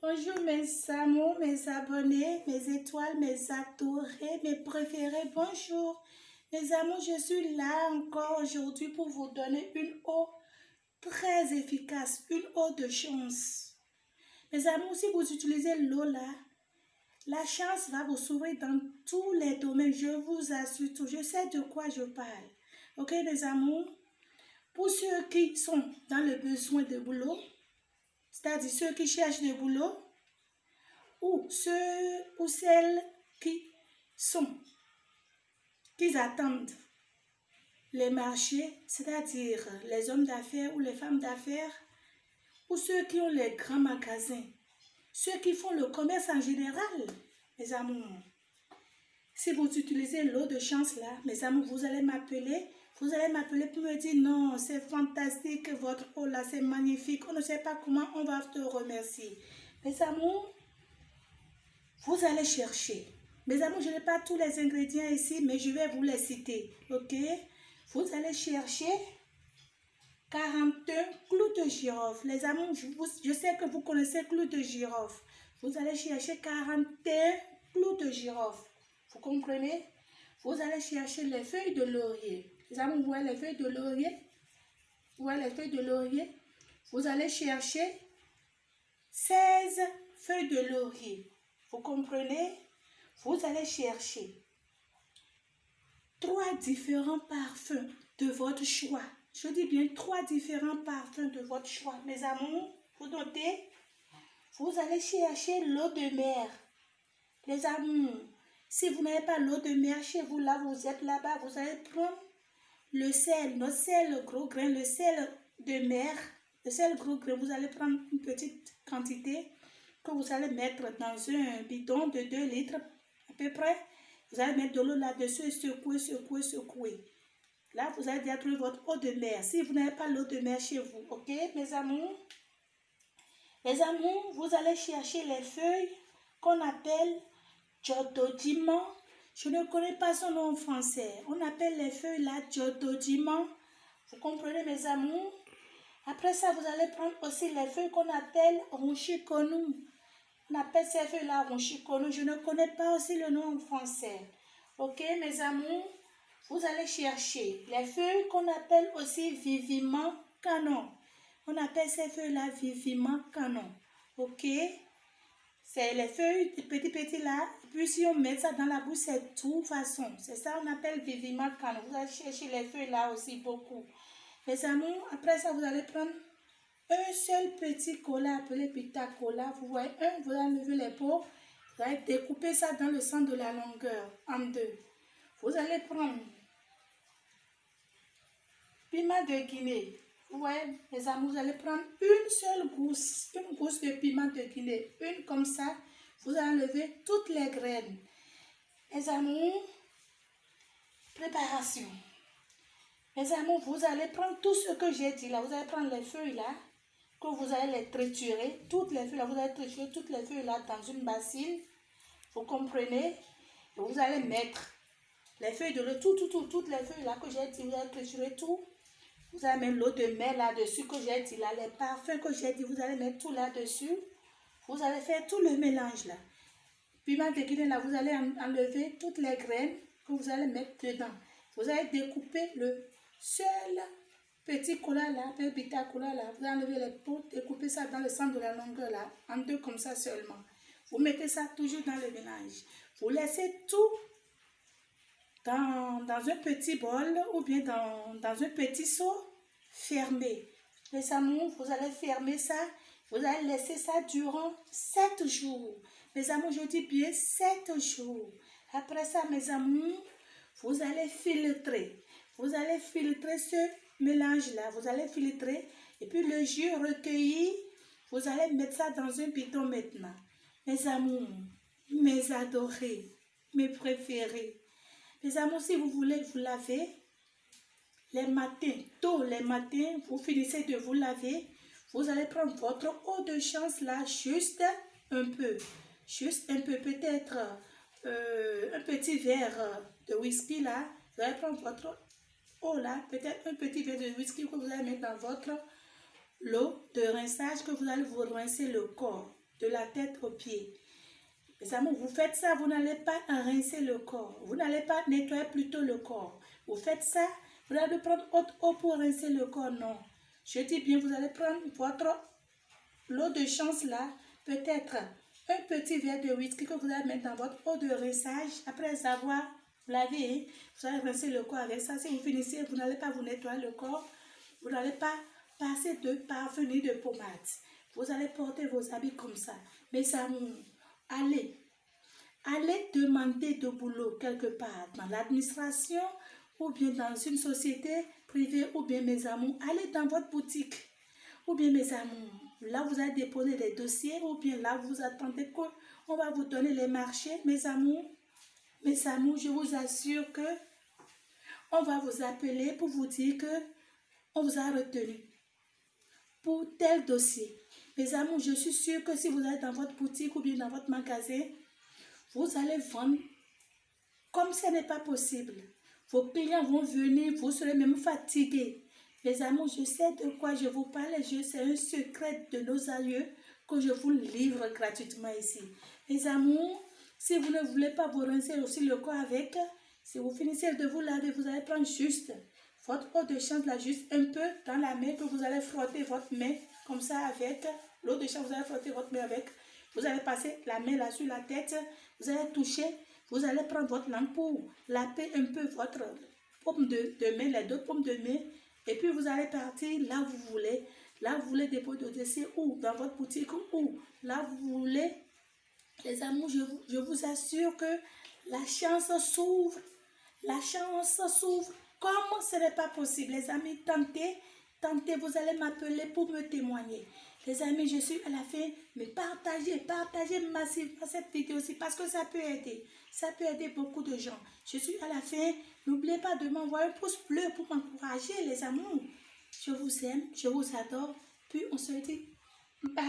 Bonjour mes amours, mes abonnés, mes étoiles, mes adorés, mes préférés. Bonjour mes amours, je suis là encore aujourd'hui pour vous donner une eau très efficace, une eau de chance. Mes amours, si vous utilisez l'eau là, la chance va vous s'ouvrir dans tous les domaines. Je vous assure tout, je sais de quoi je parle. Ok mes amours? Pour ceux qui sont dans le besoin de boulot, c'est-à-dire ceux qui cherchent du boulot, ou ceux ou celles qui attendent les marchés, c'est-à-dire les hommes d'affaires ou les femmes d'affaires, ou ceux qui ont les grands magasins, ceux qui font le commerce en général, mes amours. Si vous utilisez l'eau de chance là, mes amours, vous allez m'appeler pour me dire non, c'est fantastique, votre eau là, c'est magnifique, on ne sait pas comment on va te remercier. Mes amours, vous allez chercher. Mes amours, je n'ai pas tous les ingrédients ici, mais je vais vous les citer. Ok? Vous allez chercher 41 clous de girofle. Les amours, je sais que vous connaissez clous de girofle. Vous allez chercher 41 clous de girofle. Vous comprenez? Vous allez chercher les feuilles de laurier. Les amours, vous voyez les feuilles de laurier? Vous voyez les feuilles de laurier? Vous allez chercher 16 feuilles de laurier. Vous comprenez? Vous allez chercher 3 différents parfums de votre choix. Je dis bien 3 différents parfums de votre choix. Mes amours, vous notez? Vous allez chercher l'eau de mer. Les amours, si vous n'avez pas l'eau de mer chez vous, là, vous êtes là-bas, vous allez prendre le sel, notre sel gros grain, le sel de mer, le sel gros grain, vous allez prendre une petite quantité que vous allez mettre dans un bidon de 2 litres à peu près. Vous allez mettre de l'eau là-dessus et secouer, secouer, secouer. Là, vous allez déjà trouver votre eau de mer. Si vous n'avez pas l'eau de mer chez vous, ok, mes amours? Les amours, vous allez chercher les feuilles qu'on appelle Jododimon. Je ne connais pas son nom en français. On appelle les feuilles là Jododimon. Vous comprenez, mes amours? Après ça, vous allez prendre aussi les feuilles qu'on appelle Ronchikonou. On appelle ces feuilles-là Ronchikonou. Je ne connais pas aussi le nom en français. Ok, mes amours? Vous allez chercher les feuilles qu'on appelle aussi Viviment Canon. On appelle ces feuilles-là Viviment Canon. Ok? C'est les feuilles petits là. Puis si on met ça dans la bouche, c'est tout façon. C'est ça on appelle Viviment Canon. Vous allez chercher les feuilles là aussi beaucoup. Mes amours, après ça, vous allez prendre un seul petit cola appelé Pita Cola. Vous voyez, vous allez enlever les peaux. Vous allez découper ça dans le centre de la longueur en 2. Vous allez prendre piment de Guinée. Vous voyez, mes amours, vous allez prendre une seule gousse, une gousse de piment de Guinée. Une comme ça, vous allez enlever toutes les graines. Mes amours, préparation. Mes amours, vous allez prendre tout ce que j'ai dit là. Vous allez prendre les feuilles là, que vous allez les triturer. Toutes les feuilles là, vous allez triturer toutes les feuilles là dans une bassine. Vous comprenez? Et vous allez mettre les feuilles de l'eau, toutes les feuilles là que j'ai dit, vous allez triturer tout. Vous allez mettre l'eau de mer là-dessus que j'ai dit là, les parfums que j'ai dit, vous allez mettre tout là-dessus. Vous allez faire tout le mélange là. Piment de Guinée là, vous allez enlever toutes les graines que vous allez mettre dedans. Vous allez découper le seul petit cola là, petit bita cola là. Vous allez enlever les peaux, découper ça dans le centre de la longueur là, en 2 comme ça seulement. Vous mettez ça toujours dans le mélange. Vous laissez tout dans un petit bol ou bien dans un petit seau fermé. Les amours, vous allez fermer ça. Vous allez laisser ça durant 7 jours. Mes amours, je dis bien 7 jours. Après ça, mes amours, vous allez filtrer. Vous allez filtrer ce mélange-là. Vous allez filtrer. Et puis le jus recueilli, vous allez mettre ça dans un bidon maintenant. Mes amours, mes adorés, mes préférés. Mes amours, si vous voulez vous laver, les matins, tôt les matins, vous finissez de vous laver, vous allez prendre votre eau de chance là, juste un peu. Juste un peu, peut-être un petit verre de whisky là. Vous allez prendre votre eau là, peut-être un petit verre de whisky que vous allez mettre dans votre l'eau de rinçage, que vous allez vous rincer le corps de la tête aux pieds. Mes amours, vous faites ça, vous n'allez pas rincer le corps. Vous n'allez pas nettoyer plutôt le corps. Vous faites ça, vous allez prendre haute eau pour rincer le corps. Non. Je dis bien, vous allez prendre votre l'eau de chance là, peut-être un petit verre de whisky que vous allez mettre dans votre eau de rinçage. Après avoir lavé, vous allez rincer le corps avec ça. Si vous finissez, vous n'allez pas vous nettoyer le corps. Vous n'allez pas passer de parfum ni de pommade. Vous allez porter vos habits comme ça. Mes amours, allez demander de boulot quelque part dans l'administration ou bien dans une société privée ou bien mes amours, allez dans votre boutique ou bien mes amours, là vous allez déposer les dossiers ou bien là vous attendez qu'on va vous donner les marchés. Mes amours, je vous assure que on va vous appeler pour vous dire que on vous a retenu pour tel dossier. Mes amours, je suis sûre que si vous êtes dans votre boutique ou bien dans votre magasin, vous allez vendre comme ce n'est pas possible. Vos clients vont venir, vous serez même fatigués. Mes amours, je sais de quoi je vous parle. C'est un secret de nos aïeux que je vous livre gratuitement ici. Mes amours, si vous ne voulez pas vous rincer aussi le corps avec, si vous finissez de vous laver, vous allez prendre juste votre eau de chance, là, juste un peu dans la main, que vous allez frotter votre main comme ça avec l'eau de chance, vous allez frotter votre main avec. Vous allez passer la main là sur la tête, vous allez toucher, vous allez prendre votre langue pour laver un peu votre paume de main, les deux paumes de main, et puis vous allez partir là où vous voulez. Là, vous voulez déposer de dossier ou dans votre boutique ou là, vous voulez. Les amours, je vous assure que la chance s'ouvre. La chance s'ouvre comme ce n'est pas possible. Les amis, tentez, vous allez m'appeler pour me témoigner. Les amis, je suis à la fin, mais partagez massivement cette vidéo aussi parce que ça peut aider. Ça peut aider beaucoup de gens. Je suis à la fin. N'oubliez pas de m'envoyer un pouce bleu pour m'encourager, les amours. Je vous aime, je vous adore. Puis on se dit bye.